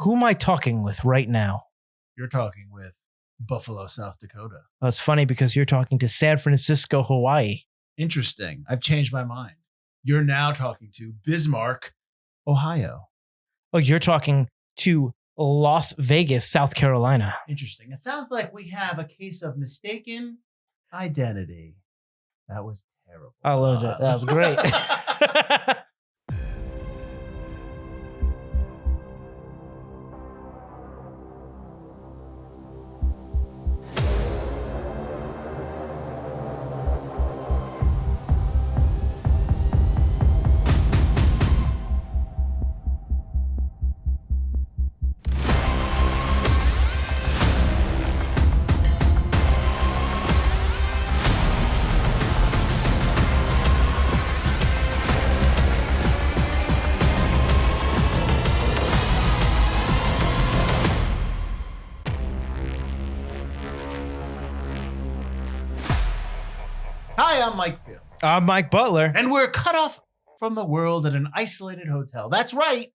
Who am I talking with right now? You're talking with Buffalo, South Dakota. Well, it's funny because you're talking to San Francisco, Hawaii. Interesting. I've changed my mind. You're now talking to Bismarck, Ohio. Oh, you're talking to Las Vegas, South Carolina. Interesting. It sounds like we have a case of mistaken identity. That was terrible. I loved it. That was great. Hi, I'm Mike Field. I'm Mike Butler. And we're cut off from the world at an isolated hotel. That's right.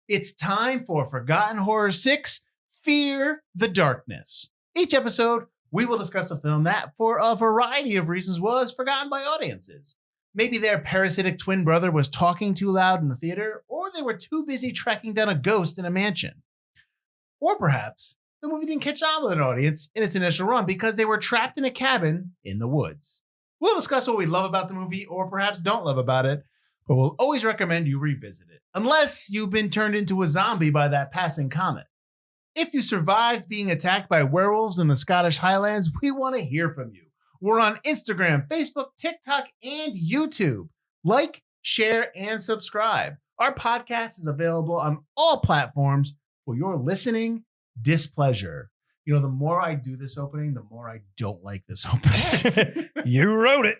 It's time for Forgotten Horror 6, Fear the Darkness. Each episode, we will discuss a film that, for a variety of reasons, was forgotten by audiences. Maybe their parasitic twin brother was talking too loud in the theater, or they were too busy tracking down a ghost in a mansion. Or perhaps the movie didn't catch on with an audience in its initial run because they were trapped in a cabin in the woods. We'll discuss what we love about the movie or perhaps don't love about it, but we'll always recommend you revisit it, unless you've been turned into a zombie by that passing comet. If you survived being attacked by werewolves in the Scottish Highlands, we want to hear from you. We're on Instagram, Facebook, TikTok, and YouTube. Like, share, and subscribe. Our podcast is available on all platforms for your listening displeasure. You know, the more I do this opening, the more I don't like this opening. You wrote it.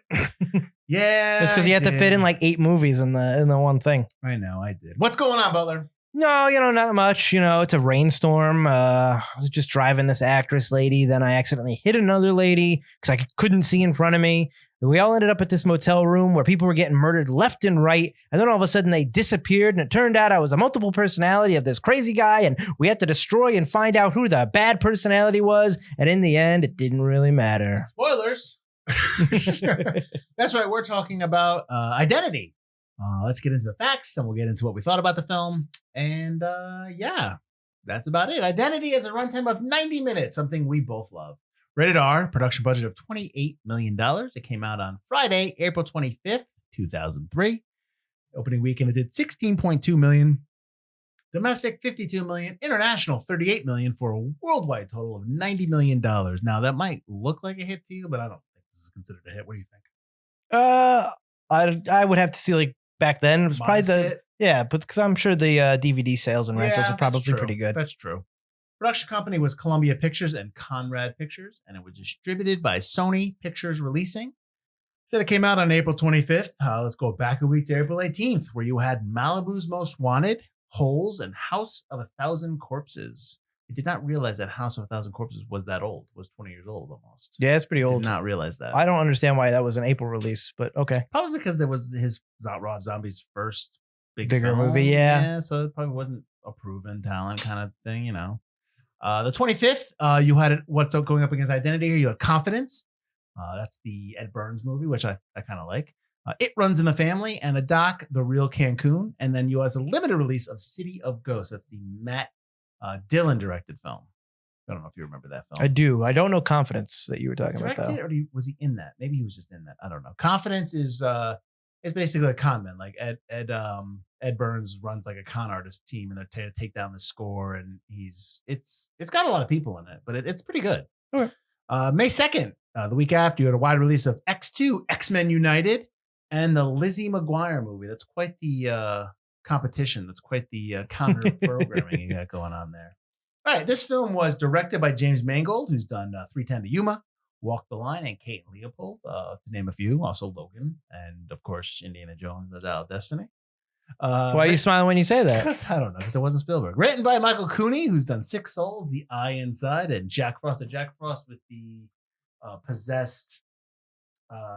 Yeah. It's because you had to fit in like 8 movies in the one thing. I know, I did. What's going on, Butler? No, not much. It's a rainstorm. I was just driving this actress lady. Then I accidentally hit another lady because I couldn't see in front of me. We all ended up at this motel room where people were getting murdered left and right. And then all of a sudden they disappeared. And it turned out I was a multiple personality of this crazy guy. And we had to destroy and find out who the bad personality was. And in the end, it didn't really matter. Spoilers. That's right. We're talking about Identity. Let's get into the facts and we'll get into what we thought about the film. And yeah, that's about it. Identity has a runtime of 90 minutes, something we both love. Rated R, production budget of $28 million. It came out on Friday, April 25th, 2003. Opening weekend, it did $16.2 million. Domestic, $52 million. International, $38 million for a worldwide total of $90 million. Now, that might look like a hit to you, but I don't think this is considered a hit. What do you think? I would have to see like back then. It was probably but because I'm sure the DVD sales and rentals are probably pretty good. That's true. Production company was Columbia Pictures and Conrad Pictures, and it was distributed by Sony Pictures Releasing. Said it came out on April 25th. Let's go back a week to April 18th, where you had Malibu's Most Wanted, Holes, and House of 1,000 Corpses. I did not realize that House of 1,000 Corpses was that old. It was 20 years old almost. Yeah, it's pretty old. Did not realize that. I don't understand why that was an April release, but okay. Probably because there was his Rob Zombie's first bigger film. movie, yeah. So it probably wasn't a proven talent kind of thing, The 25th, you had what's going up against Identity here. You had Confidence. That's the Ed Burns movie, which I kind of like. It Runs in the Family and a doc, The Real Cancun. And then you has a limited release of City of Ghosts. That's the Matt Dillon directed film. I don't know if you remember that film. I do. I don't know Confidence that you were talking about, though. Or was he in that? Maybe he was just in that. I don't know. Confidence is basically a con man. Like Ed Burns runs like a con artist team, and they're trying to take down the score. And it's got a lot of people in it, but it's pretty good. Okay. May 2nd, the week after, you had a wide release of X2, X-Men United, and the Lizzie McGuire movie. That's quite the competition. That's quite the counter programming you got going on there. All right, this film was directed by James Mangold, who's done 3:10 to Yuma, Walk the Line, and Kate and Leopold, to name a few. Also Logan, and of course Indiana Jones: The Dial of Destiny. Why are you smiling when you say that? Because I don't know, because it wasn't Spielberg. Written by Michael Cooney, who's done Six Souls, The Eye Inside, and Jack Frost. Jack Frost with the possessed.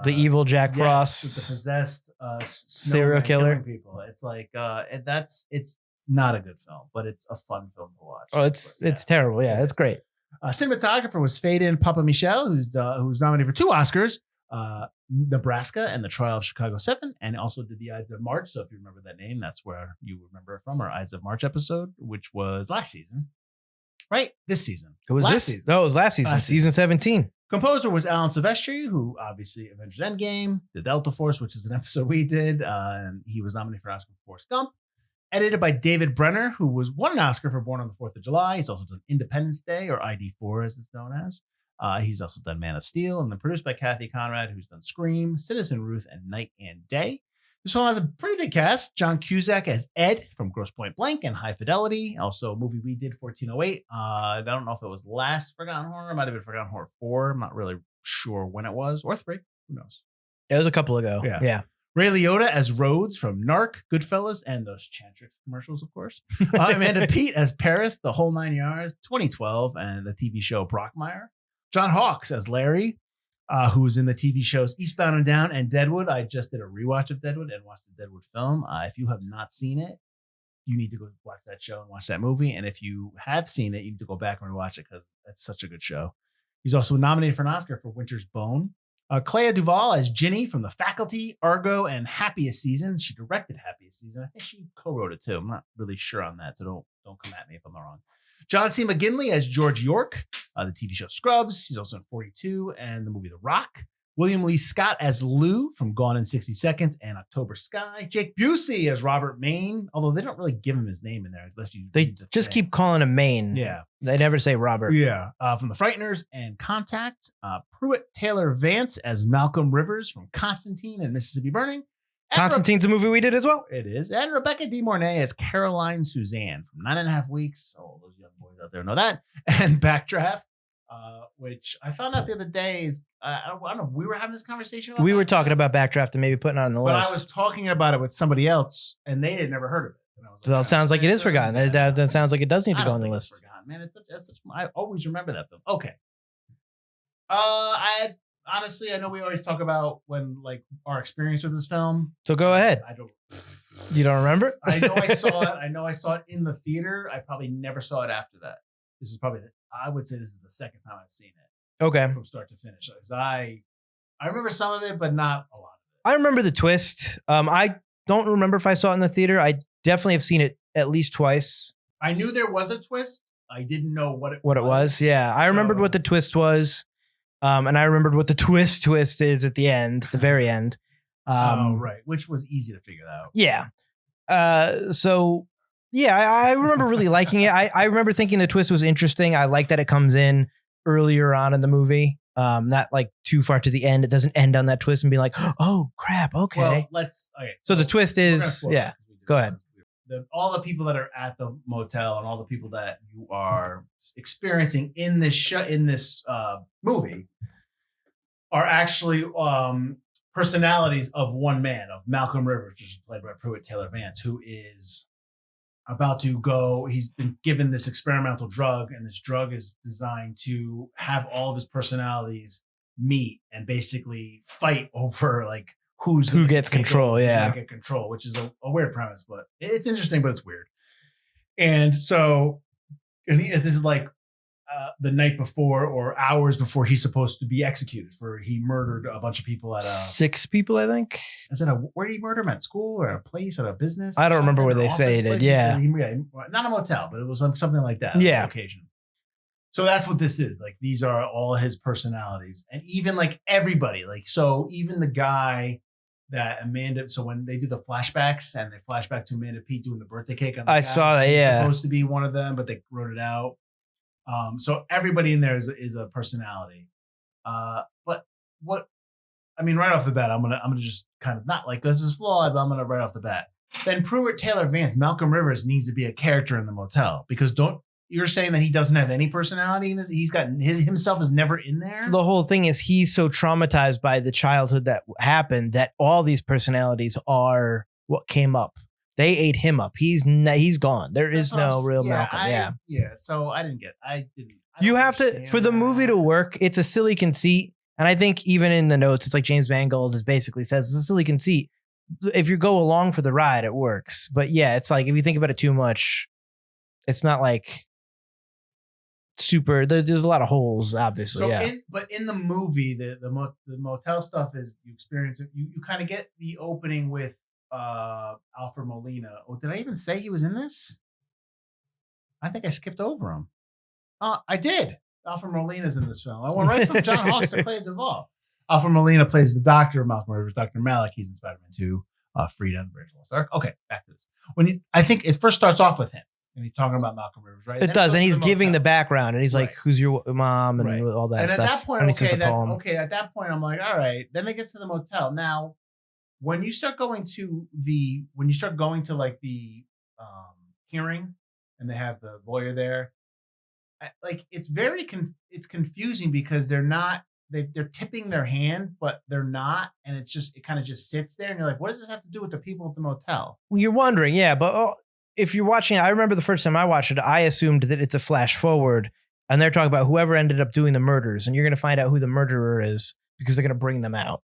The evil Jack Frost, with the possessed serial killer people. It's like it's not a good film, but it's a fun film to watch. Oh, it's terrible. Yeah, it's great. Cinematographer was Faden Papamichel, who's nominated for 2 Oscars, Nebraska and The Trial of Chicago 7, and also did The Ides of March. So if you remember that name, that's where you remember it from, our Ides of March episode, which was last season. Right? This season. It was last season. No, it was last season, season 17. Composer was Alan Silvestri, who obviously Avengers Endgame, The Delta Force, which is an episode we did, and he was nominated for an Oscar for Forrest Gump. Edited by David Brenner, who won an Oscar for Born on the 4th of July. He's also done Independence Day, or ID4 as it's known as. He's also done Man of Steel, and then produced by Kathy Conrad, who's done Scream, Citizen Ruth, and Night and Day. This one has a pretty big cast. John Cusack as Ed from Grosse Pointe Blank and High Fidelity. Also a movie we did, 1408. I don't know if it was last Forgotten Horror. It might have been Forgotten Horror 4. I'm not really sure when it was. Or 3. Who knows? It was a couple ago. Yeah. Ray Liotta as Rhodes from Narc, Goodfellas, and those Chantrix commercials, of course. Amanda Peet as Paris, The Whole 9 Yards, 2012, and the TV show Brockmire. John Hawkes as Larry, who was in the TV shows Eastbound and Down and Deadwood. I just did a rewatch of Deadwood and watched the Deadwood film. If you have not seen it, you need to go watch that show and watch that movie. And if you have seen it, you need to go back and watch it because that's such a good show. He's also nominated for an Oscar for Winter's Bone. Clea Duvall as Ginny from The Faculty, Argo, and Happiest Season. She directed Happiest Season. I think she co-wrote it too. I'm not really sure on that, so don't come at me if I'm wrong. John C. McGinley as George York, the TV show Scrubs. He's also in 42 and the movie The Rock. William Lee Scott as Lou from Gone in 60 Seconds and October Sky. Jake Busey as Robert Maine, although they don't really give him his name in there unless you. They just keep calling him Maine. Yeah, they never say Robert. Yeah, from The Frighteners and Contact. Pruitt Taylor Vance as Malcolm Rivers from Constantine and Mississippi Burning. Constantine's a movie we did as well. It is. And Rebecca De Mornay as Caroline Suzanne from 9.5 Weeks. Oh, those young boys out there know that. And Backdraft, which I found out the other day. I don't know if we were having this conversation about We were talking about Backdraft and maybe putting it on the list. But I was talking about it with somebody else, and they had never heard of it. And I was like, that sounds like it is forgotten. That sounds like it does need to go on the list. Forgotten, man. I always remember that film. Okay. Honestly, I know we always talk about when our experience with this film. So go ahead. I don't. You don't remember? I know I saw it. I know I saw it in the theater. I probably never saw it after that. This is probably I would say this is the second time I've seen it. Okay. From start to finish. I remember some of it, but not a lot of it. I remember the twist. I don't remember if I saw it in the theater. I definitely have seen it at least twice. I knew there was a twist. I didn't know what it was. Yeah, I remembered what the twist was. And I remembered what the twist is at the end, the very end. Right. Which was easy to figure out. Yeah. I remember really liking it. I remember thinking the twist was interesting. I like that it comes in earlier on in the movie. Not too far to the end. It doesn't end on that twist and be like, oh crap. Okay. Well, so the twist is, yeah, go ahead. All the people that are at the motel and all the people that you are experiencing in this movie are actually personalities of one man, of Malcolm Rivers, which is played by Pruitt Taylor Vance, who is about to go. He's been given this experimental drug, and this drug is designed to have all of his personalities meet and basically fight over who gets control. Yeah, get control, which is a weird premise, but it's interesting, but it's weird. And so, this is the night before or hours before he's supposed to be executed he murdered a bunch of people at 6 people, I think. Is it where did he murder them? At school or at a place, at a business? I don't remember where they say it. Yeah. Not a motel, but it was something like that. Yeah. Occasion. So that's what this is. These are all his personalities. And even everybody, so even the guy that Amanda, so when they do the flashbacks and they flashback to Amanda Peet doing the birthday cake on the couch, saw that, yeah. Supposed to be one of them, but they wrote it out. So everybody in there is a personality. But what, right off the bat, I'm gonna just kind of not this is flawed, but I'm gonna right off the bat. Then Pruitt Taylor Vance, Malcolm Rivers needs to be a character in the motel because you're saying that he doesn't have any personality in this? He's got himself is never in there. The whole thing is he's so traumatized by the childhood that happened that all these personalities are what came up. They ate him up. He's gone. There is no real Malcolm. Yeah. So I didn't. You have to, for the movie to work, it's a silly conceit. And I think even in the notes, it's James Mangold basically says it's a silly conceit. if you go along for the ride, it works. But yeah, it's like if you think about it too much, it's not like super. There's a lot of holes, obviously. So, Yeah. but in the movie, the motel stuff is you experience it. You kind of get the opening with Alfred Molina. Oh, did I even say he was in this? I think I skipped over him. I did. Alfred Molina's in this film. I went right from John Hawkes to play Duvall. Alfred Molina plays the doctor of Malcolm Rivers, Dr. Malik. He's in Spider-Man 2, Freedom, Virgil Stark. Okay, back to this. I think it first starts off with him, and he's talking about Malcolm Rivers, right? It does, and he's giving the background, and he's like, "Who's your mom?" and all that stuff. And at that point, okay. At that point, I'm like, all right. Then it gets to the motel. Now, when you start going to the hearing, and they have the lawyer there, like it's very it's confusing because they're tipping their hand, but they're not, and it kind of just sits there, and you're like, what does this have to do with the people at the motel? Well, you're wondering, yeah, but if you're watching, I remember the first time I watched it, I assumed that it's a flash forward, and they're talking about whoever ended up doing the murders, and you're going to find out who the murderer is because they're going to bring them out.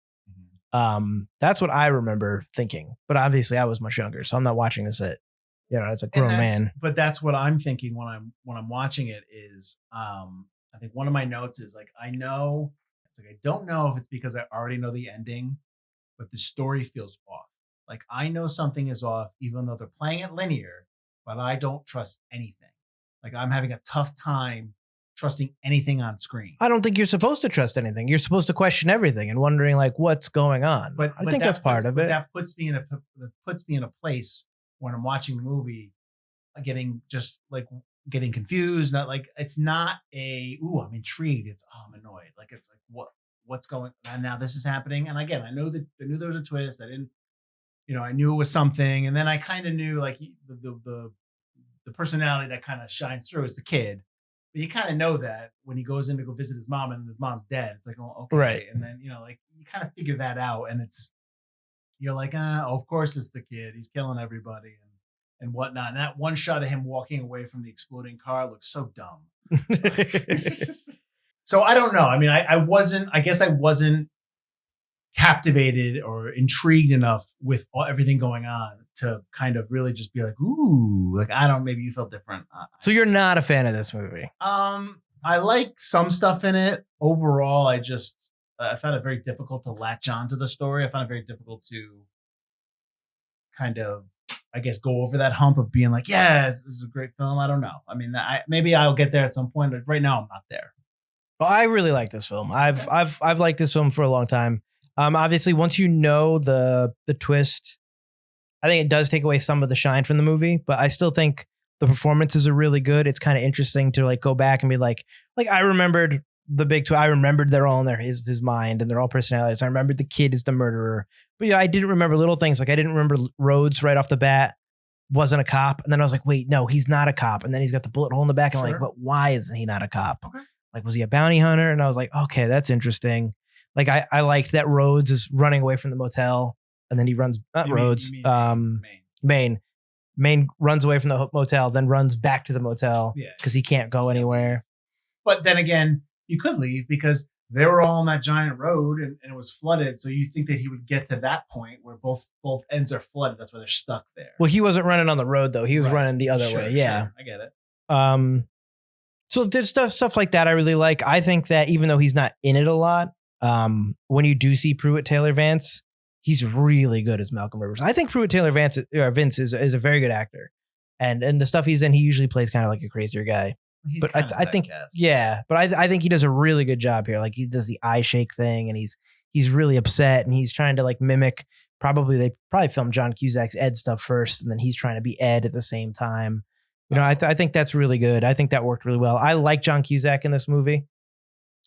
That's what I remember thinking, but obviously I was much younger, so I'm not watching this as a grown man. But that's what I'm thinking when I'm watching it is, I think one of my notes is like, I don't know if it's because I already know the ending, but the story feels off. Like I know something is off, even though they're playing it linear, but I don't trust anything. Like I'm having a tough time trusting anything on screen. I don't think you're supposed to trust anything. You're supposed to question everything and wondering like what's going on. But I think that's part of it. That puts me in a place when I'm watching the movie, getting confused. Not like it's not I'm intrigued. It's I'm annoyed. Like it's like what's going on now? This is happening. And again, I knew there was a twist. I didn't, I knew it was something. And then I kind of knew like the personality that kind of shines through is the kid. But you kind of know that when he goes in to go visit his mom and his mom's dead. It's like, oh, okay. Right. And then, like you kind of figure that out, and you're like, of course it's the kid. He's killing everybody and whatnot. And that one shot of him walking away from the exploding car looks so dumb. So I don't know. I mean, I guess I wasn't captivated or intrigued enough with everything going on to kind of really just be like, ooh, like, maybe you felt different. So you're not a fan of this movie? I like some stuff in it. Overall, I found it very difficult to latch on to the story. I found it very difficult to kind of, I guess, go over that hump of being like, yeah, this is a great film. I don't know. I mean, maybe I'll get there at some point, but right now I'm not there. Well, I really like this film. I've liked this film for a long time. Obviously, once you know the twist, I think it does take away some of the shine from the movie, but I still think the performances are really good. It's kind of interesting to like go back and be like I remembered the big twist. I remembered they're all in his mind and they're all personalities. I remembered the kid is the murderer, but yeah, I didn't remember little things. Like I didn't remember Rhodes right off the bat wasn't a cop, and then I was like, wait, no, he's not a cop, and then he's got the bullet hole in the back. And I'm like, but why isn't he not a cop? Okay. Like, was he a bounty hunter? And I was like, okay, that's interesting. Like I liked that Rhodes is running away from the motel, and then he runs Maine. Maine runs away from the motel, then runs back to the motel because he can't go anywhere. But then again, you could leave because they were all on that giant road and it was flooded. So you think that he would get to that point where both ends are flooded. That's why they're stuck there. Well, he wasn't running on the road though. He was running the other way. Yeah, sure. I get it. So there's stuff like that I really like. I think that even though he's not in it a lot, when you do see Pruitt Taylor Vance, he's really good as Malcolm Rivers. I think Pruitt Taylor Vince is a very good actor, and the stuff he's in, he usually plays kind of like a crazier guy. But I think, but I think he does a really good job here. Like he does the eye shake thing, and he's really upset, and he's trying to like mimic. They probably filmed John Cusack's Ed stuff first, and then he's trying to be Ed at the same time. You know, I think that's really good. I think that worked really well. I like John Cusack in this movie.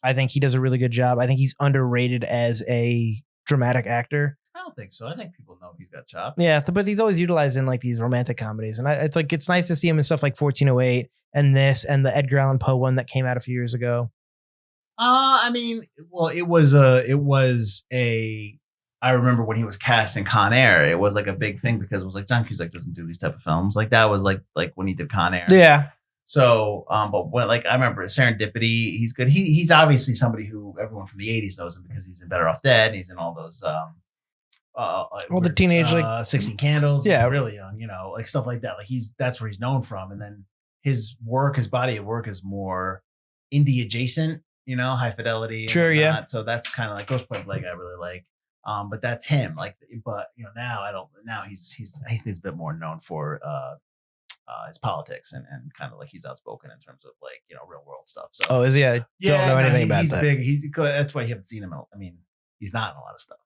I think he does a really good job. I think he's underrated as a dramatic actor. I don't think so. I think people know he's got chops. Yeah, but he's always utilized in like these romantic comedies, and it's nice to see him in stuff like 1408 and this and the Edgar Allan Poe one that came out a few years ago. I mean, well, it was a. I remember when he was cast in Con Air, it was like a big thing because it was like John Cusack doesn't do these type of films. Like that was like when he did Con Air. Yeah. So, but when I remember Serendipity, he's good. He's obviously somebody who everyone from the 80s knows him because he's in Better Off Dead. And he's in all those Well, the teenage 16 Candles, yeah, really young, like stuff like that. Like that's where he's known from, and then his body of work is more indie adjacent, High Fidelity. And sure, whatnot. yeah. So that's kind of like Ghost Point Blank I really like. But that's him. Like, but now I don't. Now he's a bit more known for his politics and kind of like he's outspoken in terms of like real world stuff. So is he? I don't know anything about he's that. Big. That's why you haven't seen him. I mean, he's not in a lot of stuff.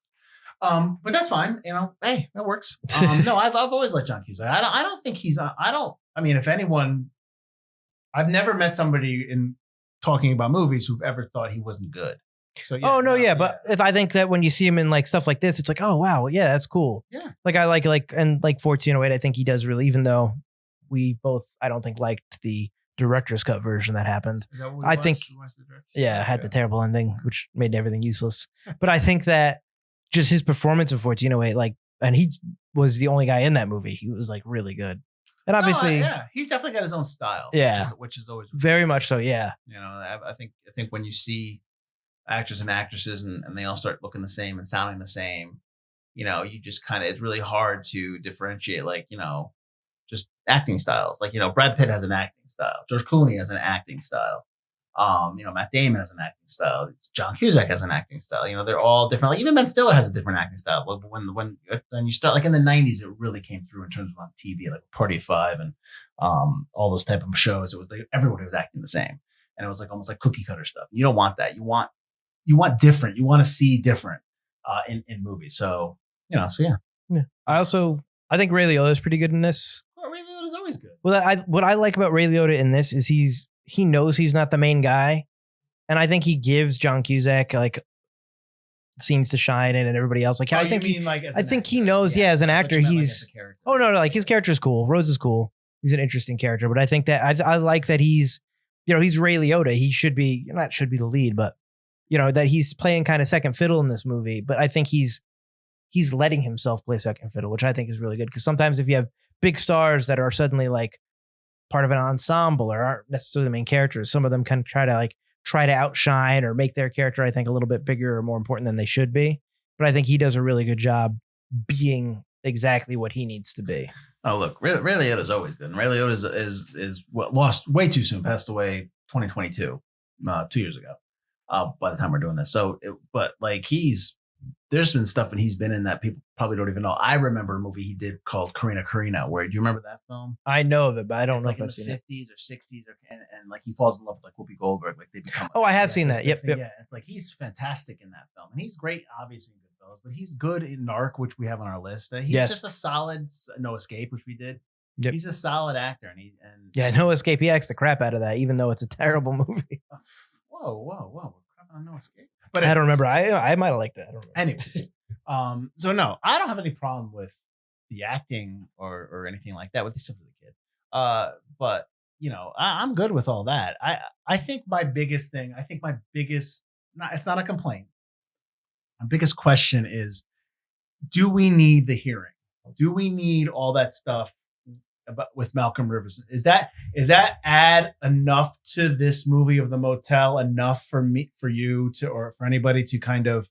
But that's fine. Hey, that works. No, I've always liked John Cusack. I don't think he's. I mean, if anyone, I've never met somebody in talking about movies who've ever thought he wasn't good. So yeah, but I think that when you see him in like stuff like this, it's like, oh wow, yeah, that's cool. Yeah, like I like 1408. I think he does really, even though we both, I don't think, liked the director's cut version that happened. Is that what I think, yeah, it had the terrible ending, which made everything useless. But I think that just his performance of 1408, and he was the only guy in that movie. He was like really good. And obviously, he's definitely got his own style. Yeah, which is always very much so. Yeah, I think when you see actors and actresses and they all start looking the same and sounding the same, you just kind of, it's really hard to differentiate, just acting styles. Like, Brad Pitt has an acting style. George Clooney has an acting style. Matt Damon has an acting style. John Cusack has an acting style. They're all different. Like even Ben Stiller has a different acting style. When you start, like in the 90s, it really came through in terms of on TV, like Party of Five and all those type of shows. It was like everybody was acting the same, and it was like almost like cookie cutter stuff. You don't want that. You want different. You want to see different in movies. So so yeah. I think Ray Liotta is pretty good in this. Well, Ray Liotta is always good. Well, what I like about Ray Liotta in this is he knows he's not the main guy, and I think he gives John Cusack like scenes to shine in, and everybody else. Like I think he knows. Yeah, as an actor, he's like his character is cool. Rhodes is cool. He's an interesting character, but I think that I like that he's Ray Liotta. He should be the lead, but that he's playing kind of second fiddle in this movie. But I think he's letting himself play second fiddle, which I think is really good, because sometimes if you have big stars that are suddenly like part of an ensemble or aren't necessarily the main characters, some of them can try to outshine or make their character, I think, a little bit bigger or more important than they should be. But I think he does a really good job being exactly what he needs to be. Oh, look, Ray Liotta is always good. And Ray Liotta is lost way too soon, passed away 2022, 2 years ago. By the time we're doing this, there's been stuff and he's been in that people probably don't even know. I remember a movie he did called Karina. Where do you remember that film? I know of it, but I don't know like if I've seen it. 50s or 60s, and like he falls in love with like Whoopi Goldberg. Like they become. Oh, I have seen that. Yep. Yeah, it's like he's fantastic in that film, and he's great, obviously in Goodfellas, but he's good in Narc, which we have on our list. He's just a solid No Escape, which we did. Yep. He's a solid actor, and No Escape. He acts the crap out of that, even though it's a terrible movie. Whoa! We're crapping on No Escape. But I don't remember. I might have liked that. I don't remember. Anyways. So no, I don't have any problem with the acting or anything like that with the simply kid. But I'm good with all that. I think my biggest thing, it's not a complaint. My biggest question is, do we need the hearing? Do we need all that stuff with Malcolm Rivers? Is that add enough to this movie of the motel, enough for you to, or for anybody to kind of,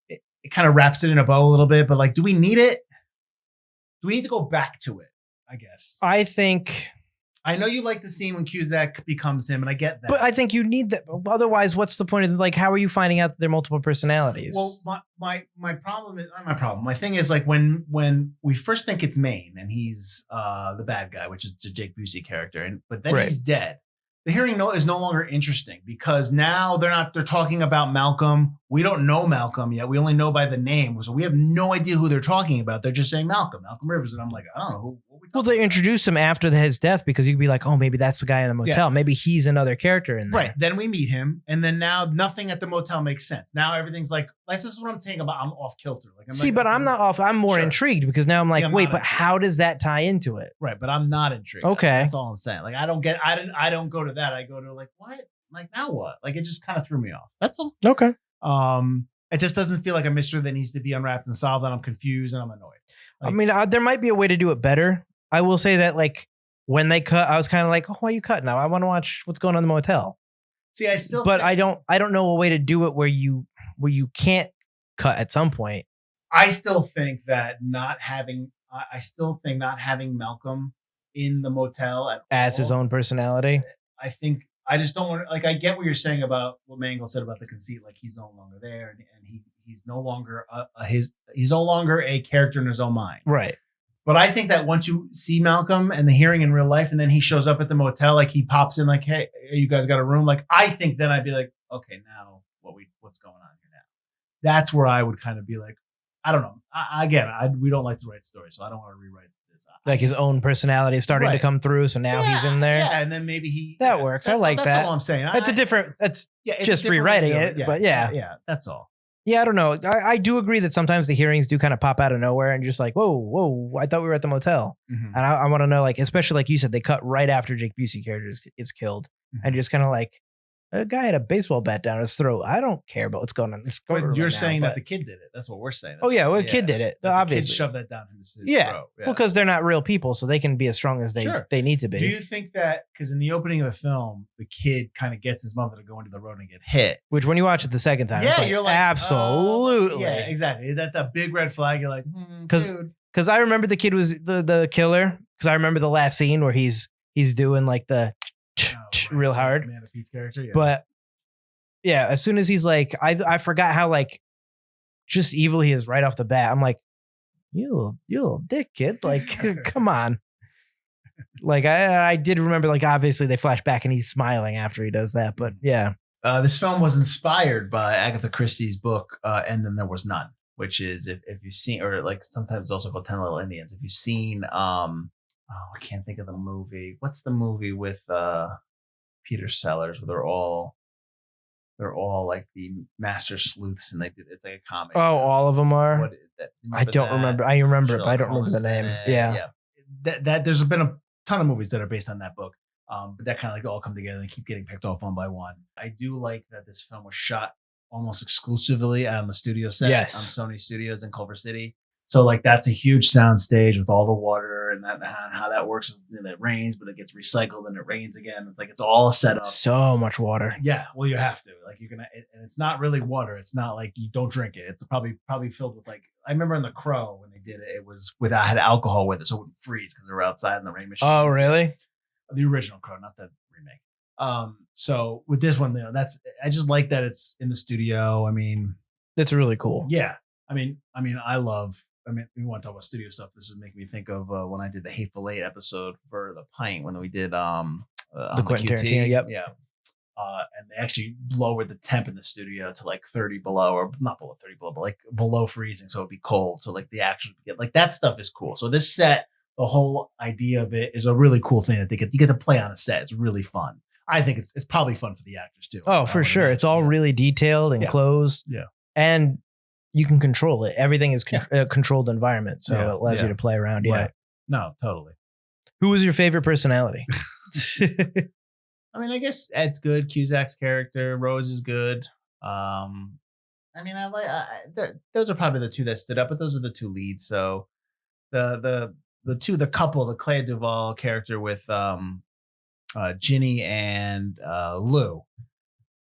it kind of wraps it in a bow a little bit, but like, do we need it? Do we need to go back to it? I guess. I know you like the scene when Cusack becomes him, and I get that. But I think you need that. Otherwise, what's the point of, like, how are you finding out that they're multiple personalities? Well, my problem is not my problem. My thing is, like, when we first think it's Maine and he's the bad guy, which is the Jake Busey character, but then he's dead. The hearing is no longer interesting because now they're talking about Malcolm. We don't know Malcolm yet. We only know by the name. So we have no idea who they're talking about. They're just saying Malcolm Rivers. And I'm like, I don't know who. Well, they introduce him after his death because you could be like, oh, maybe that's the guy in the motel. Yeah. Maybe he's another character in there. Right. Then we meet him. And then now nothing at the motel makes sense. Now everything's like, this is what I'm saying about. I'm off kilter. I'm not off. I'm more intrigued because now I'm like, wait, but how does that tie into it? Right. But I'm not intrigued. Okay. That's all I'm saying. Like, I don't go to that. I go to like, what? Like, now what? Like, it just kind of threw me off. That's all. Okay. It just doesn't feel like a mystery that needs to be unwrapped and solved. And I'm confused and I'm annoyed. Like, I mean, there might be a way to do it better. I will say that, like, when they cut, I was kind of like, oh, why are you cutting now? I want to watch what's going on in the motel. See, I don't know a way to do it where you can't cut at some point. I still think that not having Malcolm in the motel as his own personality. I think I just don't want like I get what you're saying about what Mangold said about the conceit, like he's no longer there and he's no longer he's no longer a character in his own mind. Right. But I think that once you see Malcolm and the hearing in real life, and then he shows up at the motel, like he pops in, like, "Hey, you guys got a room?" Like, I think then I'd be like, "Okay, now what's going on here now?" That's where I would kind of be like, I don't know. We don't like to write stories, so I don't want to rewrite this. Like his own personality is starting to come through, so now he's in there. Yeah, and then maybe that works. I like that. That's all I'm saying. That's just rewriting it, but yeah, that's all. Yeah, I don't know. I do agree that sometimes the hearings do kind of pop out of nowhere and just like, whoa, I thought we were at the motel. Mm-hmm. And I want to know, like, especially like you said, they cut right after Jake Busey character is killed. Mm-hmm. And just kind of like, a guy had a baseball bat down his throat. I don't care about what's going on in this courtroom. But you're right saying now, that the kid did it. That's what we're saying. Oh, yeah, well, the kid did it. Obviously. The kid shoved that down his throat. Yeah. Well, because they're not real people, so they can be as strong as they need to be. Do you think that, because in the opening of the film, the kid kind of gets his mother to go into the road and get hit? Which when you watch it the second time, it's like, you're like, absolutely. Yeah, exactly. That's a big red flag. You're like, because I remember the kid was the killer, because I remember the last scene where he's doing like the real hard. Amanda Pete's character, yeah. But yeah, as soon as he's like, I forgot how like just evil he is right off the bat. I'm like, you little dick kid. Like, come on. Like I did remember, like, obviously they flash back and he's smiling after he does that. But yeah. This film was inspired by Agatha Christie's book, And Then There Was None, which is if you've seen, or like sometimes it's also called 10 Little Indians. If you've seen, I can't think of the movie. What's the movie with Peter Sellers where they're all like the master sleuths, and it's like a comic. Oh, all of them are. I don't remember. I remember it, but I don't remember the name. Yeah. That there's been a ton of movies that are based on that book, but that kind of like all come together and keep getting picked off one by one. I do like that this film was shot almost exclusively on the studio set on Sony Studios in Culver City. So like that's a huge sound stage with all the water and how that works. And it rains, but it gets recycled and it rains again. It's like it's all set up. So much water. Yeah, well, you have to. Like and it's not really water. It's not like you don't drink it. It's probably filled with like, I remember in The Crow when they did it, it was had alcohol with it, so it wouldn't freeze because they were outside in the rain machine. Oh, really? The original Crow, not the remake. So with this one, I just like that it's in the studio. I mean, it's really cool. Yeah. I mean, we want to talk about studio stuff. This is making me think of when I did the Hateful Eight episode for the Pint, when we did the Quentin QT. Tarantino, yep. Yeah. And they actually lowered the temp in the studio to like 30 below, or not below 30 below, but like below freezing, so it'd be cold. So like the action get like that stuff is cool. So this set, the whole idea of it is a really cool thing that you get to play on a set. It's really fun. I think it's probably fun for the actors too. Oh, for sure. It's all really detailed and closed. Yeah. And you can control it. Everything is a controlled environment, so it allows you to play around. Yeah. Right. No, totally. Who was your favorite personality? I mean, I guess Ed's good. Cusack's character, Rose is good. I mean, those are probably the two that stood up, but those are the two leads. So the couple, the Clea Duvall character with Ginny and Lou,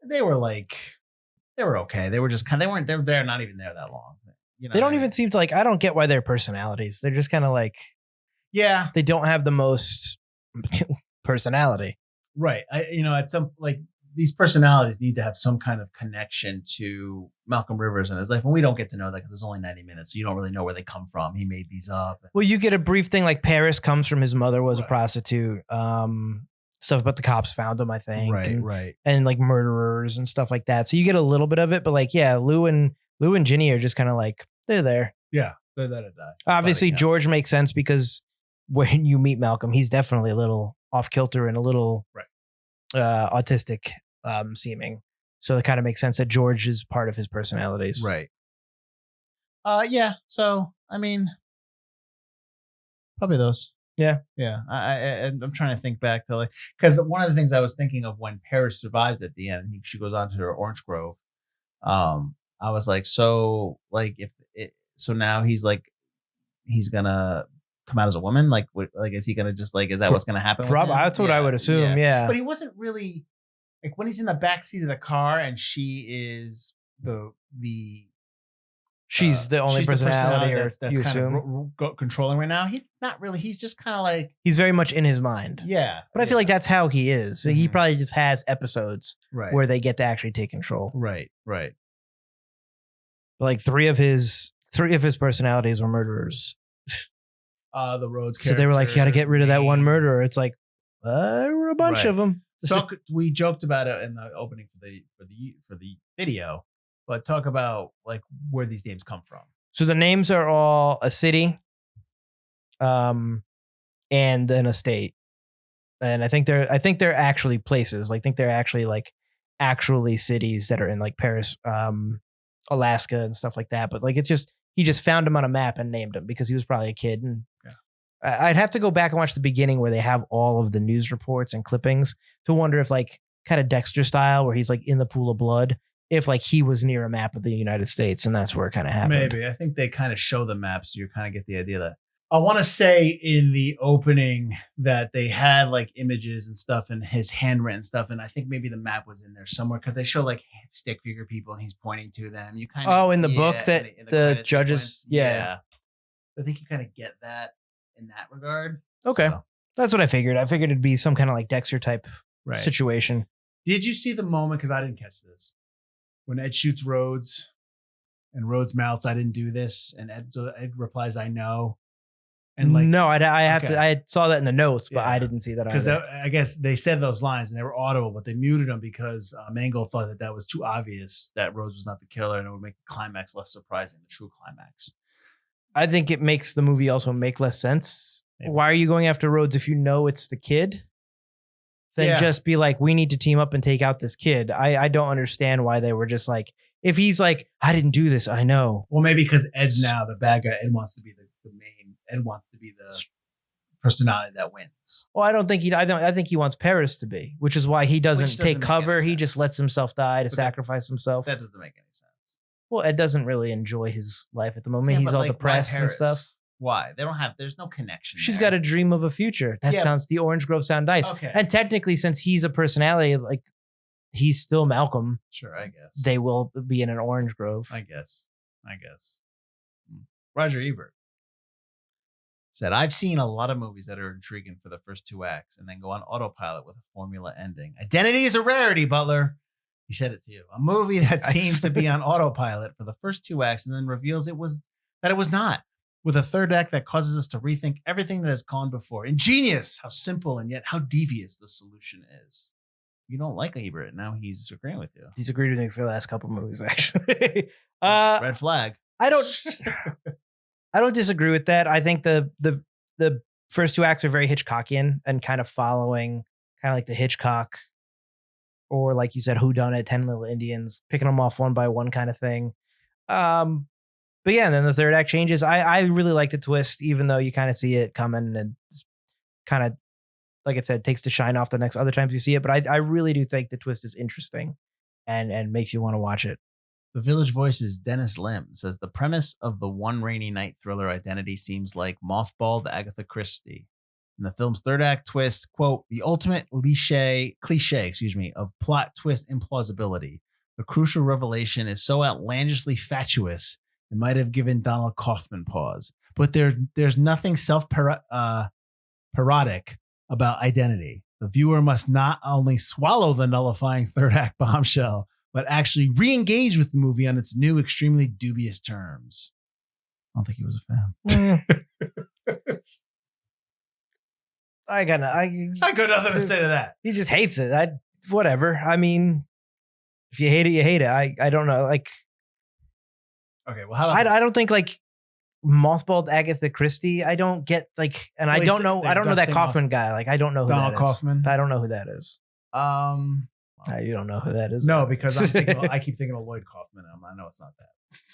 they were okay. They were just they're not even there that long. You know, they don't even seem to like, I don't get why they're personalities. They're just kind of like, yeah, they don't have the most personality. Right. At some, like, these personalities need to have some kind of connection to Malcolm Rivers and his life. And we don't get to know that because there's only 90 minutes. So you don't really know where they come from. He made these up. Well, you get a brief thing like Paris comes from his mother was a prostitute. Stuff about the cops found him, I think. Right. And like murderers and stuff like that. So you get a little bit of it, but like, yeah, Lou and Ginny are just kind of like, they're there. Yeah. They're there to die. Obviously, George makes sense because when you meet Malcolm, he's definitely a little off kilter and a little autistic seeming. So it kind of makes sense that George is part of his personalities. Right. Yeah. So, I mean, probably those. Yeah. Yeah. I'm trying to think back to like, because one of the things I was thinking of when Paris survives at the end, she goes on to her orange grove. I was like, so like so now he's gonna come out as a woman. Like, is he gonna just like, is that what's gonna happen? Probably. That's what I would assume. Yeah. But he wasn't really like when he's in the back seat of the car and she is the She's the only she's the personality, or that's you kind assume. of controlling right now. He's not really. He's just kind of like, He's very much in his mind. yeah. But I feel like that's how he is. So he Mhm. probably just has episodes right, where they get to actually take control. right. Like three of his personalities were murderers. The Rhodes. So they were like, you got to get rid of that one murderer. It's like, there were a bunch Right. of them. We joked about it in the opening for the video, but talk about like where these names come from. So the names are all a city, and an estate, and I think they're actually places. Like, I think they're actually cities that are in like Paris, Alaska, and stuff like that. But like, it's just he just found them on a map and named them because he was probably a kid. And I'd have to go back and watch the beginning where they have all of the news reports and clippings to wonder if, like, kind of Dexter style, where he's like in the pool of blood, if like he was near a map of the United States, and that's where it kind of happened. Maybe. I think they kind of show the maps, so you kind of get the idea that. I want to say in the opening that they had like images and stuff and his handwritten stuff, and I think maybe the map was in there somewhere because they show like stick figure people and he's pointing to them. You kind of in the book that in the credit judges, sequence. I think you kind of get that in that regard. Okay. So, That's what I figured. I figured it'd be some kind of like Dexter type right. situation. Did you see the moment? Because I didn't catch this when Ed shoots Rhodes, and Rhodes mouths, "I didn't do this," and Ed replies, "I know." And like, no, I saw that in the notes, but Yeah. I didn't see that because either. I guess they said those lines and they were audible, but they muted them because Mangold thought that was too obvious that Rhodes was not the killer, and it would make the climax less surprising, the true climax. I think it makes the movie also make less sense. Maybe. Why are you going after Rhodes if you know it's the kid? Then just be like, we need to team up and take out this kid. I don't understand why they were just like, if he's like, I didn't do this, I know. Well, maybe because Ed's now the bad guy. Ed wants to be the main. Ed wants to be the personality that wins. Well, I think he wants Paris to be, which is why he doesn't take make cover. any He just sense. lets himself die to But sacrifice himself. That doesn't make any sense. Well, Ed doesn't really enjoy his life at the moment. Yeah, He's but, all like, why depressed and Paris? stuff. Why? There's no connection. She's there. got a dream of a future. That Yeah. sounds, the Orange Grove sound nice. Okay. And technically, since he's a personality, like he's still Malcolm, Sure, I guess. they will be in an Orange Grove. I guess. Roger Ebert said, "I've seen a lot of movies that are intriguing for the first two acts and then go on autopilot with a formula ending. Identity is a rarity, Butler." He said it to you. A movie that seems to be on autopilot for the first two acts and then reveals it was not. With a third act that causes us to rethink everything that has gone before. Ingenious, how simple and yet how devious the solution is. You don't like Ebert, now he's agreeing with you. He's agreed with me for the last couple movies, actually. Red flag. I don't disagree with that. I think the first two acts are very Hitchcockian and kind of following kind of like the Hitchcock, or like you said, Whodunit, 10 Little Indians, picking them off one by one kind of thing. But yeah, and then the third act changes. I really like the twist, even though you kind of see it coming and kind of, like I said, takes the shine off the next other times you see it. But I really do think the twist is interesting and makes you want to watch it. The Village Voice's Dennis Lim says the premise of the One Rainy Night thriller Identity seems like mothballed Agatha Christie. In the film's third act twist, quote, the ultimate cliche, of plot twist implausibility. The crucial revelation is so outlandishly fatuous, it might have given Donald Kaufman pause. But there's nothing self-parodic about Identity. The viewer must not only swallow the nullifying third act bombshell, but actually re-engage with the movie on its new, extremely dubious terms. I don't think he was a fan. I got nothing to say to that. He just hates it. Whatever. I mean, if you hate it, you hate it. I don't know. Like, okay, well, how about I don't think like mothballed Agatha Christie. I don't get like, and I don't know that Kaufman guy. Like, I don't know who Donald that is. Kaufman? I don't know who that is. You don't know who that is. No, because I keep thinking of Lloyd Kaufman. I know it's not that.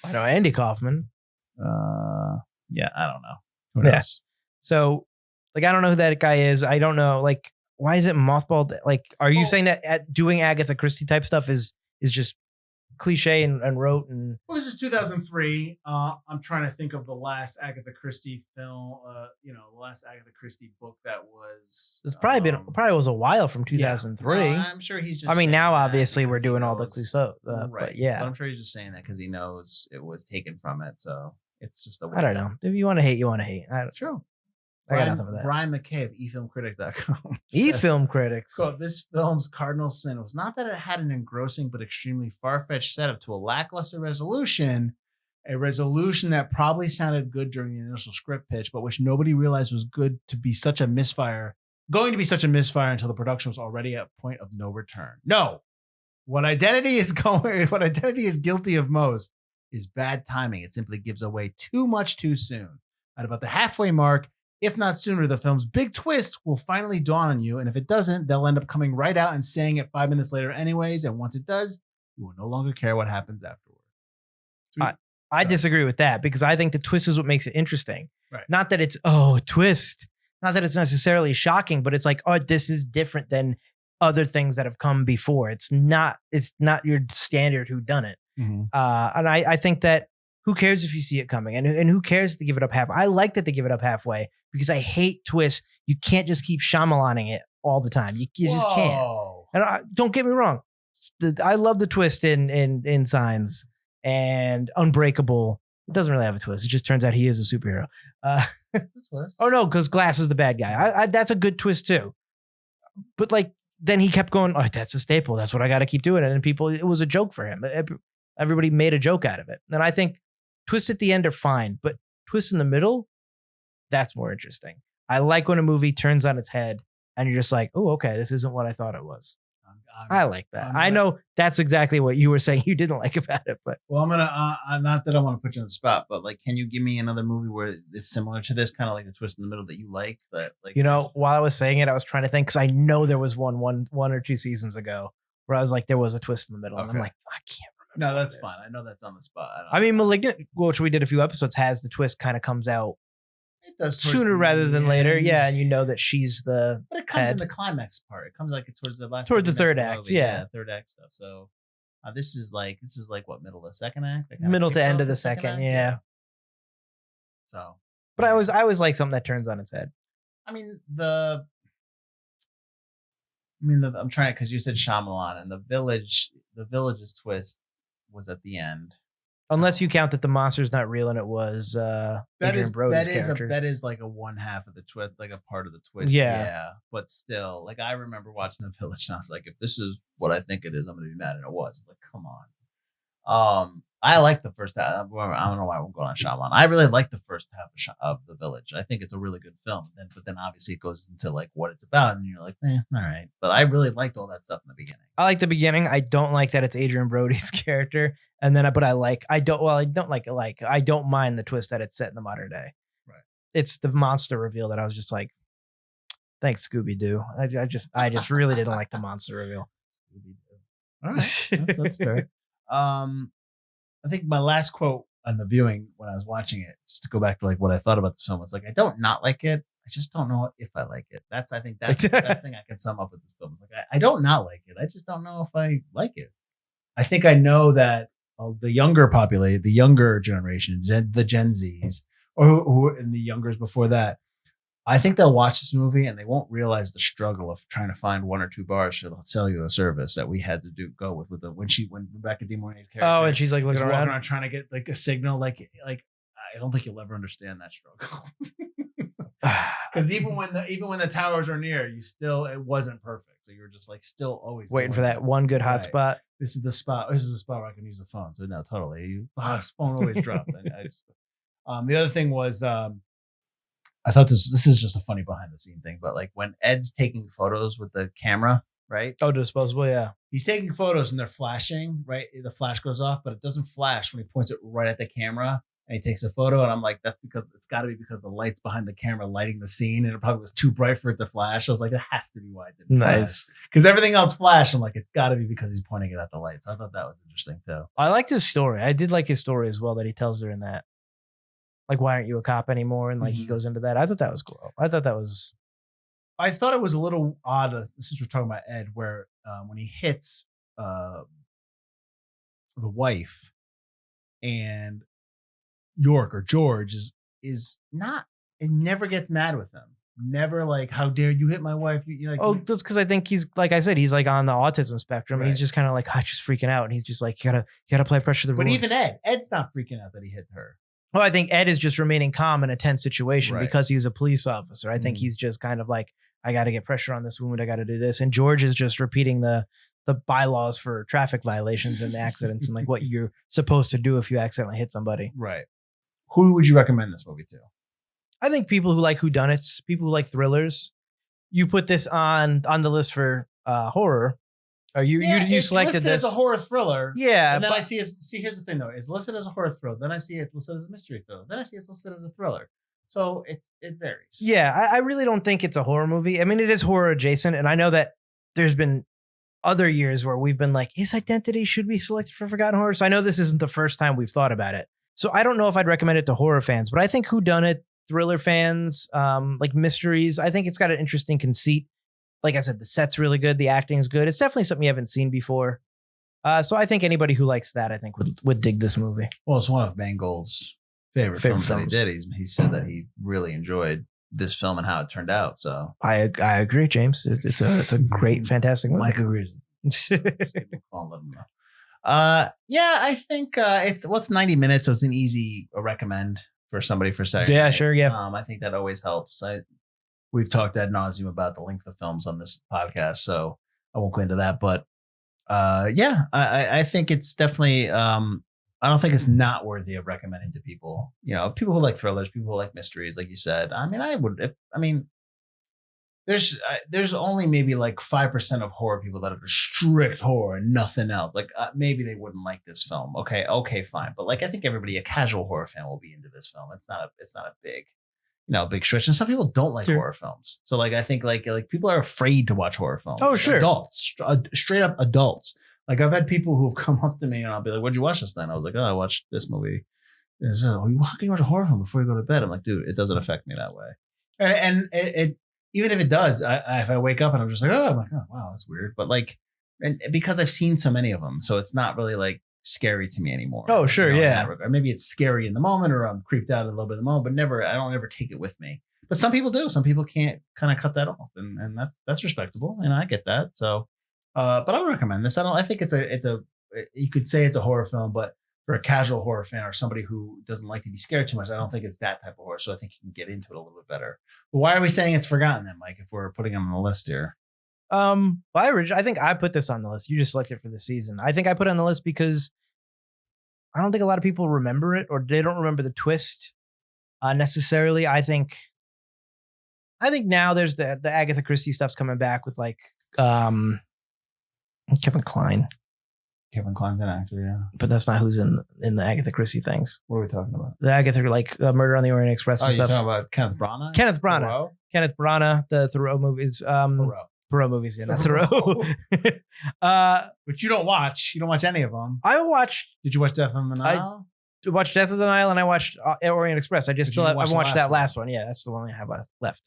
I know Andy Kaufman. Yeah, I don't know. Who knows? So, like, I don't know who that guy is. I don't know. Like, why is it mothballed? Like, are you saying that doing Agatha Christie type stuff is just cliche and wrote. And Well, this is 2003. I'm trying to think of the last Agatha Christie film. The last Agatha Christie book that was. it's probably was a while from 2003. Yeah. No, I'm sure he's just. I mean, now saying that obviously we're because he doing all the knows- Clouseau, right? but yeah, But I'm sure he's just saying that because he knows it was taken from it. So it's just a. I don't know. If you want to hate, you want to hate. True. I got nothing for that. Brian McKay of efilmcritic.com. E-film critics. Quote, this film's cardinal sin was not that it had an engrossing but extremely far-fetched setup to a lackluster resolution, a resolution that probably sounded good during the initial script pitch, but which nobody realized was going to be such a misfire until the production was already at a point of no return. No. What Identity is guilty of most is bad timing. It simply gives away too much too soon. At about the halfway mark, if not sooner, the film's big twist will finally dawn on you. And if it doesn't, they'll end up coming right out and saying it 5 minutes later anyways. And once it does, you will no longer care what happens afterward. I disagree with that because I think the twist is what makes it interesting. Right. Not that it's, a twist. Not that it's necessarily shocking, but it's like, oh, this is different than other things that have come before. It's not your standard whodunit. Mm-hmm. And I think that who cares if you see it coming and who cares if they give it up half? I like that they give it up halfway because I hate twists. You can't just keep Shyamalaning it all the time. You just can't. And don't get me wrong. I love the twist in Signs and Unbreakable. It doesn't really have a twist. It just turns out he is a superhero. Oh no, because Glass is the bad guy. That's a good twist too. But like, then he kept going, oh, that's a staple. That's what I got to keep doing. And then it was a joke for him. Everybody made a joke out of it. And I think twists at the end are fine, but twists in the middle, that's more interesting. I like when a movie turns on its head and you're just like, oh, okay, this isn't what I thought it was. I like that. I know that's exactly what you were saying you didn't like about it, but well, I'm gonna not that I want to put you on the spot, but like, can you give me another movie where it's similar to this, kind of like the twist in the middle that you like? That like, while I was saying it, I was trying to think because I know there was one or two seasons ago where I was like, there was a twist in the middle, and I'm like, I can't remember. No, that's fine. I know that's on the spot. I mean, Malignant, which we did a few episodes, has the twist kind of comes out. It does sooner rather than later. Yeah, and you know that she's the but it comes in the climax part. It comes like towards the last the third act. Yeah, third act stuff. So this is like what, middle of the second act? Middle to end of the second, yeah. So but I always like something that turns on its head. I mean I'm trying, because you said Shyamalan, and the village's twist was at the end. Unless you count that the monster's not real and it was Adrian Brody's character. That is like a one half of the twist, like a part of the twist. Yeah. But still, like, I remember watching The Village and I was like, if this is what I think it is, I'm gonna be mad. And it was. I'm like, come on. I like the first half. I don't know why we're going on Shyamalan. I really like the first half of The Village. I think it's a really good film. But then obviously it goes into like what it's about, and you're like, all right. But I really liked all that stuff in the beginning. I like the beginning. I don't like that it's Adrian Brody's character, and then I don't mind the twist that it's set in the modern day. Right. It's the monster reveal that I was just like, thanks, Scooby Doo. I just really didn't like the monster reveal. All right, that's fair. I think my last quote on the viewing when I was watching it, just to go back to like what I thought about the film, was like, I don't not like it. I just don't know if I like it. I think that's the best thing I can sum up with this film. Like, I don't not like it. I just don't know if I like it. I think I know that the younger population, the younger generation, the Gen Zs, or who and the youngers before that, I think they'll watch this movie and they won't realize the struggle of trying to find one or two bars for the cellular service that we had to go with when Rebecca De Mornay's character. Oh, and she's like looking around trying to get like a signal. Like I don't think you'll ever understand that struggle. Because even when the towers are near, it wasn't perfect. So you're just like still always waiting for that one good hot spot. This is the spot. This is the spot where I can use the phone. So no, totally. Phone always dropped. The other thing was. I thought this is just a funny behind the scene thing, but like when Ed's taking photos with the camera, right? Oh, disposable, yeah. He's taking photos and they're flashing, right? The flash goes off, but it doesn't flash when he points it right at the camera and he takes a photo. And I'm like, that's because it's got to be because the lights behind the camera lighting the scene, and it probably was too bright for it to flash. I was like, it has to be why it didn't nice. flash. Because everything else flashed. I'm like, it's got to be because he's pointing it at the lights. I thought that was interesting too. I liked his story. I did like his story as well that he tells her in that. Like, why aren't you a cop anymore? And like he goes into that. I thought that was cool. I thought it was a little odd, since we're talking about Ed, where when he hits the wife, and York or George is not. It never gets mad with him. Never like, how dare you hit my wife? You like, oh, that's because I think he's, like I said, he's like on the autism spectrum. Right. And he's just kind of like, just freaking out. And he's just like, you gotta apply pressure to the but room. even Ed's not freaking out that he hit her. Well, I think Ed is just remaining calm in a tense situation Right. because he was a police officer. I think he's just kind of like, I got to get pressure on this wound. I got to do this. And George is just repeating the bylaws for traffic violations and accidents and like what you're supposed to do if you accidentally hit somebody. Right. Who would you recommend this movie to? I think people who like whodunits, people who like thrillers. You put this on the list for horror. Or you selected listed this as a horror thriller. Yeah. And then I see here's the thing though. It's listed as a horror thriller. Then I see it listed as a mystery thriller. Then I see it's listed as a thriller. So it varies. Yeah, I really don't think it's a horror movie. I mean, it is horror adjacent. And I know that there's been other years where we've been like, is Identity should be selected for Forgotten Horror? So I know this isn't the first time we've thought about it. So I don't know if I'd recommend it to horror fans, but I think whodunit, thriller fans, like mysteries, I think it's got an interesting conceit. Like I said, the set's really good. The acting's good. It's definitely something you haven't seen before. So I think anybody who likes that, I think would dig this movie. Well, it's one of Mangold's favorite films that he did. He said that he really enjoed this film and how it turned out. So I agree, James. It's a great, fantastic movie. Mike agrees. I'll let him know. Yeah, I think it's 90 minutes, so it's an easy recommend for somebody for Saturday. Yeah, night. sure, yeah. I think that always helps. We've talked ad nauseum about the length of films on this podcast, so I won't go into that. But yeah, I think it's definitely. I don't think it's not worthy of recommending to people. You know, people who like thrillers, people who like mysteries, like you said. I mean, there's only maybe like 5% of horror people that are strict horror and nothing else. Like maybe they wouldn't like this film. Okay, fine. But like I think everybody, a casual horror fan, will be into this film. It's not a big, big stretch. And some people don't like horror films. So like I think like people are afraid to watch horror films. Oh, like sure. Adults, straight up adults. Like I've had people who've come up to me and I'll be like, "What'd you watch this night?" I was like, "Oh, I watched this movie." And so, how can you watch a horror film before you go to bed? I'm like, dude, it doesn't affect me that way. And it even if it does, if I wake up and I'm just like, oh wow, that's weird. But like, and because I've seen so many of them, so it's not really like scary to me anymore. Oh, sure, yeah. Or maybe it's scary in the moment, or I'm creeped out a little bit in the moment, but I don't ever take it with me. But some people do. Some people can't kind of cut that off, and that's respectable, and I get that. So, but I would recommend this. I think it's a you could say it's a horror film, but for a casual horror fan or somebody who doesn't like to be scared too much, I don't think it's that type of horror. So I think you can get into it a little bit better. But why are we saying it's forgotten then, Mike, if we're putting them on the list here? I think I put this on the list. You just selected it for the season. I think I put it on the list because I don't think a lot of people remember it, or they don't remember the twist necessarily. I think now there's the Agatha Christie stuff's coming back with like Kevin Kline. Kevin Kline's an actor, yeah. But that's not who's in the Agatha Christie things. What are we talking about? The Agatha, like Murder on the Orient Express and stuff. You're talking about Kenneth Branagh? Kenneth Branagh, the Thoreau movies. Thoreau movies, yeah, not Thoreau. But you don't watch. You don't watch any of them. Did you watch Death on the Nile? I watched Death of the Nile and I watched Orient Express. I watched that last one. Yeah, that's the one I have left.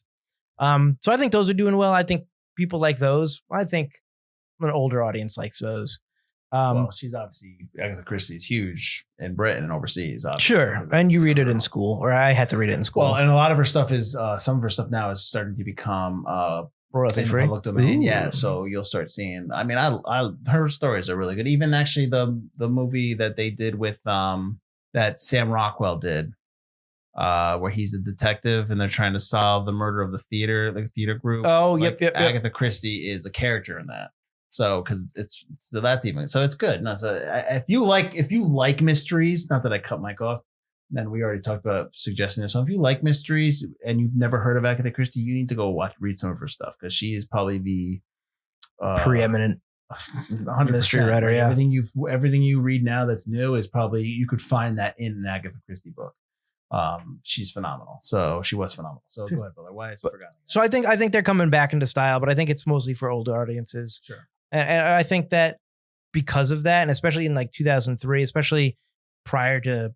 So I think those are doing well. I think people like those. I think an older audience likes those. Well, she's obviously, Agatha Christie is huge in Britain and overseas. Obviously. Sure. And you read it in school, or I had to read it in school. Well, and a lot of her stuff is, some of her stuff now is starting to become royalty free. Public domain. Yeah. So you'll start seeing, I mean, her stories are really good. Even actually the movie that they did with, that Sam Rockwell did, where he's a detective and they're trying to solve the murder of the theater group. Oh, like, yep. Agatha Christie is a character in that. So, because that's good. No, so if you like mysteries, not that I cut Mike off, then we already talked about suggesting this one. If you like mysteries and you've never heard of Agatha Christie, you need to go read some of her stuff, because she is probably the preeminent 100% mystery writer. Yeah, everything you read now that's new is probably, you could find that in an Agatha Christie book. She's phenomenal. So she was phenomenal. So go ahead, brother. Why is it forgotten? So I think they're coming back into style, but I think it's mostly for older audiences. Sure. And I think that because of that, and especially in like 2003, especially prior to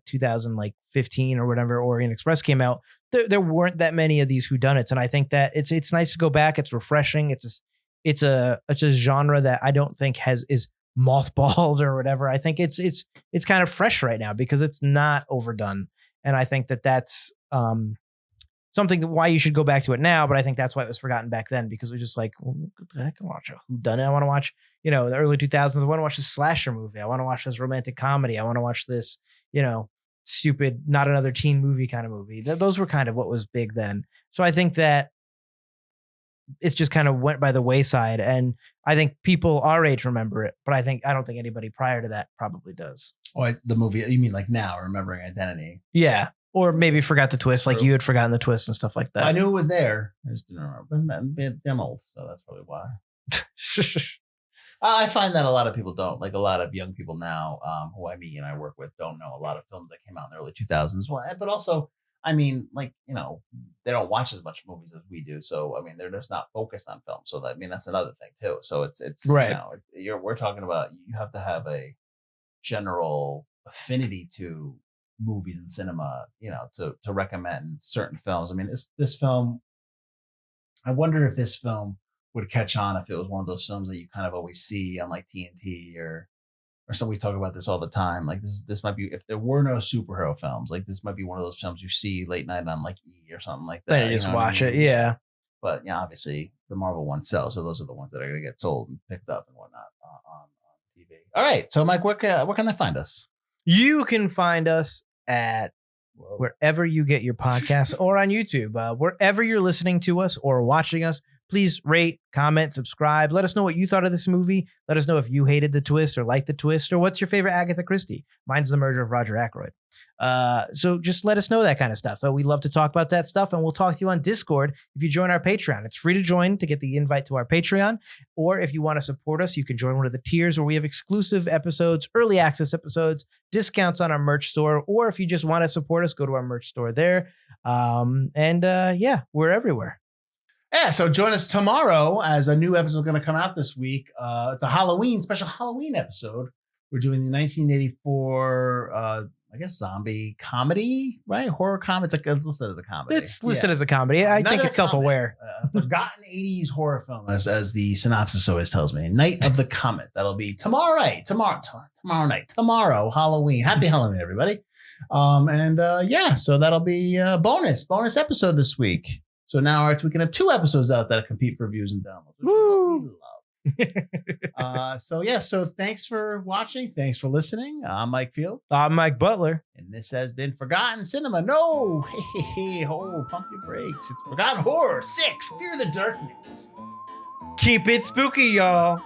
2015 or whatever Orient Express came out, there weren't that many of these whodunits. And I think that it's nice to go back. It's refreshing. It's a genre that I don't think is mothballed or whatever. I think it's kind of fresh right now because it's not overdone. And I think that's something why you should go back to it now. But I think that's why it was forgotten back then, because we're just like, well, what the heck, I watch a whodunit. I want to watch, the early 2000s. I want to watch this slasher movie. I want to watch this romantic comedy. I want to watch this, stupid, not another teen movie kind of movie. Those were kind of what was big then. So I think that it's just kind of went by the wayside. And I think people our age remember it, but I don't think anybody prior to that probably does. Oh, the movie, you mean like now, Remembering Identity? Yeah. Or maybe forgot the twist, like you had forgotten the twist and stuff like that. I knew it was there. I just didn't remember. I'm old, so that's probably why. I find that a lot of people don't. Like a lot of young people now, who I meet and I work with, don't know a lot of films that came out in the early 2000s. Well, but also, I mean, like, they don't watch as much movies as we do. So, I mean, they're just not focused on film. So, that's another thing, too. So, it's right. We're talking about, you have to have a general affinity to movies and cinema, to recommend certain films. I mean, this film, I wonder if this film would catch on if it was one of those films that you kind of always see on like TNT or something. We talk about this all the time. Like this might be, if there were no superhero films, like this might be one of those films you see late night on like E or something like that. Then you just watch it. Yeah. But obviously the Marvel ones sell. So those are the ones that are going to get sold and picked up and whatnot on TV. All right. So Mike, where can they find us? You can find us at wherever you get your podcasts or on YouTube, wherever you're listening to us or watching us. Please rate, comment, subscribe. Let us know what you thought of this movie. Let us know if you hated the twist or liked the twist, or what's your favorite Agatha Christie. Mine's The Murder of Roger Ackroyd. So just let us know that kind of stuff. So we love to talk about that stuff, and we'll talk to you on Discord if you join our Patreon. It's free to join to get the invite to our Patreon, or if you want to support us, you can join one of the tiers where we have exclusive episodes, early access episodes, discounts on our merch store, or if you just want to support us, go to our merch store there. Yeah, we're everywhere. Yeah, so join us tomorrow as a new episode is going to come out this week. It's a special Halloween episode. We're doing the 1984, zombie comedy, right? Horror comedy. It's listed as a comedy. It's listed as a comedy. I think it's self-aware. Forgotten 80s horror film, as the synopsis always tells me. Night of the Comet. That'll be tomorrow night, Halloween. Happy Halloween, everybody. So that'll be a bonus episode this week. So now we can have 2 episodes out that compete for views and downloads. Woo! So thanks for watching. Thanks for listening. I'm Mike Field. I'm Mike Butler. And this has been Forgotten Cinema. No! Hey, pump your brakes. It's Forgotten Horror 6, Fear the Darkness. Keep it spooky, y'all.